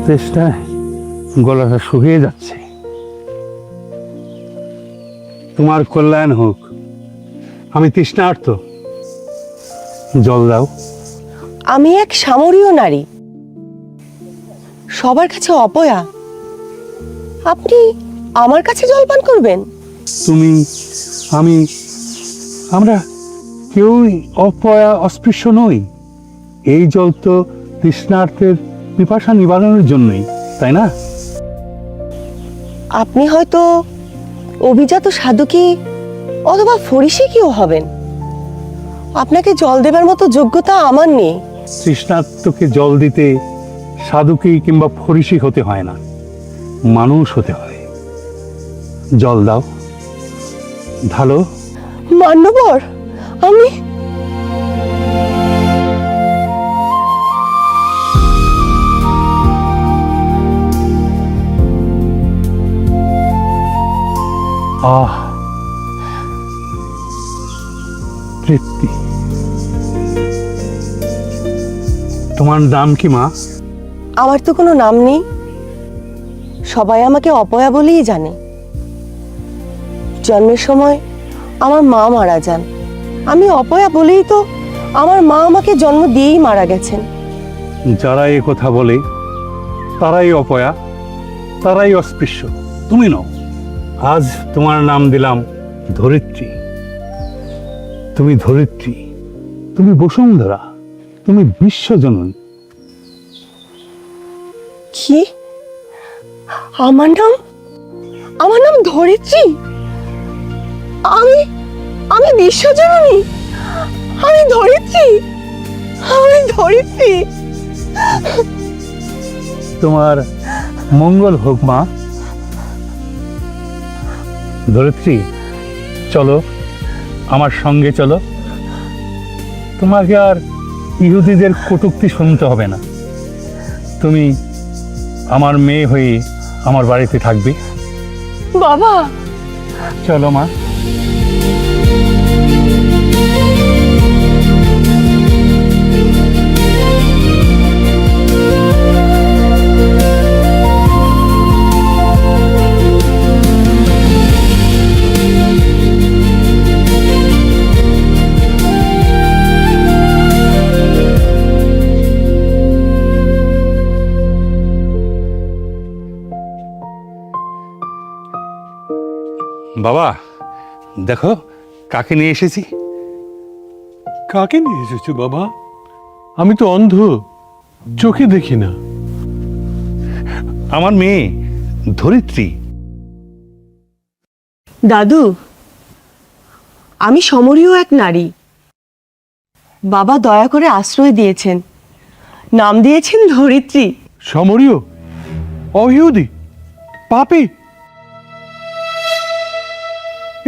তেষ্টায় গলাটা শুকিয়ে যাচ্ছে। তোমার কল্যাণ হোক, আমি তৃষ্ণার্ত, জল দাও। আমি এক সামরীয় নারী, সবার কাছে অপয়া। আপনি আমার কাছে জলপান করবেন? তুমি, আমি, আমরা কেউই অপয়া অস্পৃশ্য নই। এই জল তো তৃষ্ণার্তের পিপাসা নিবারণের জন্যই, তাই না? আপনি হয়তো অভিজাত সাধুকি অথবা ফরিসি কেউ হবেন। আপনাকে জল দেবার মতো যোগ্যতা আমার নেই। তৃষ্ণার্তকে জল দিতে সাধুকি কিংবা ফরিসি হতে হয় না, মানুষ হতে হয়। জল দাও, ঢালো। মান্যবর, আমি আহ, তৃপ্তি। তোমার নাম কি মা? আমার তো কোনো নাম নেই, সবাই আমাকে অপয়া বলেই জানে। জন্মের সময় আমার মা মারা যান, আমি অপয়া বলেই তো আমার মা আমাকে জন্ম দিয়েই মারা গেছেন। যারা এ কথা বলে তারাই অপয়া, তারাই অস্পৃশ্য, তুমি নও। আজ তোমার নাম দিলাম ধরিত্রী। তুমি ধরিত্রী, তুমি বসুন্ধরা, তুমি বিশ্বজননী। কি? আমার নাম, আমার নাম ধরিত্রী? আমি আমি বিশ্বজননী? আমি ধরিত্রী? আমি ধরিত্রী? তোমার মঙ্গল হোক মা। ধরিত্রী, চলো আমার সঙ্গে চলো। তোমাকে আর ইহুদিদের কটূক্তি শুনতে হবে না। তুমি আমার মেয়ে হয়ে আমার বাড়িতে থাকবে। বাবা, চলো মা। বাবা, দেখো কাকে নিয়ে এসেছি। কাকে নিয়ে এসেছো বাবা? আমি তো অন্ধ, চোখে দেখি না। আমার মেয়ে ধরিত্রী। দাদু, আমি সমরীয় এক নারী। বাবা দয়া করে আশ্রয় দিয়েছেন, নাম দিয়েছেন ধরিত্রী। সমরীয়? অহিউদি? পাপী?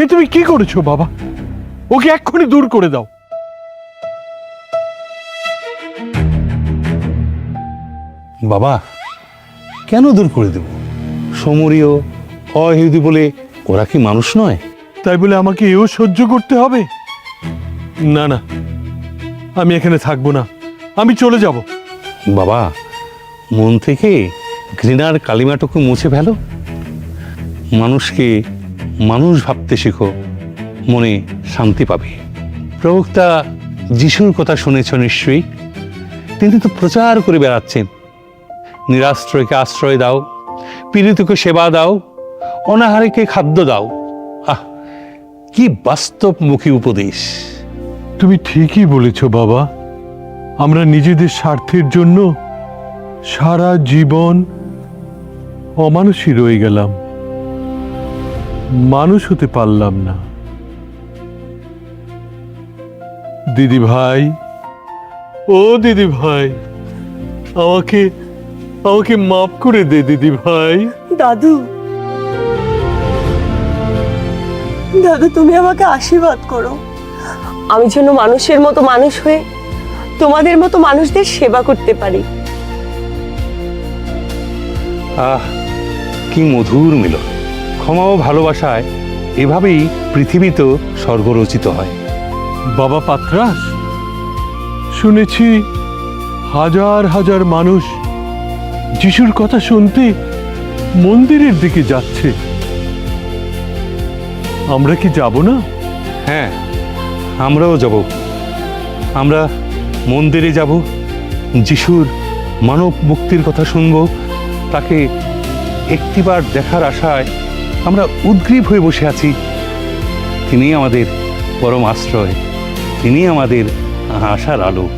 এ তুমি কি করেছো বাবা? ওকে এক্ষুনি দূর করে দাও। বাবা, কেন দূর করে দেব? সমরীয়, অইহুদি বলে ওরা কি মানুষ নয়? তাই বলে আমাকে এও সহ্য করতে হবে? না না, আমি এখানে থাকবো না, আমি চলে যাব। বাবা, মন থেকে ঘৃণার কালিমাটুকু মুছে ফেলো। মানুষকে মানুষ ভাবতে শেখো, মনে শান্তি পাবে। প্রবক্তা যিশুর কথা শুনেছ নিশ্চয়ই। তিনি তো প্রচার করে বেড়াচ্ছেন, নিরাশ্রয়কে আশ্রয় দাও, পীড়িতকে সেবা দাও, অনাহারীকে খাদ্য দাও। আহ, কি বাস্তবমুখী উপদেশ! তুমি ঠিকই বলেছ বাবা। আমরা নিজেদের স্বার্থের জন্য সারা জীবন অমানুষই রয়ে গেলাম, মানুষ হতে পারলাম না। দিদি ভাই, ও দিদি ভাই, আমাকে আমাকে মাফ করে দে দিদি ভাই। দাদু, দাদু তুমি আমাকে আশীর্বাদ করো, আমি যেন মানুষের মতো মানুষ হয়ে তোমাদের মতো মানুষদের সেবা করতে পারি। আহ, কি মধুর মিলন! ক্ষমা ও ভালোবাসায় এভাবেই পৃথিবী তো স্বর্গ রচিত হয়। বাবা পাত্রাস, শুনেছি হাজার হাজার মানুষ যিশুর কথা শুনতে মন্দিরের দিকে যাচ্ছে। আমরা কি যাব না? হ্যাঁ, আমরাও যাব। আমরা মন্দিরে যাব, যিশুর মানব মুক্তির কথা শুনব, তাকে একটিবার দেখার আশায় আমরা উদ্গ্রীব হয়ে বসে আছি। তিনি আমাদের পরম আশ্রয়, তিনি আমাদের আশার আলো।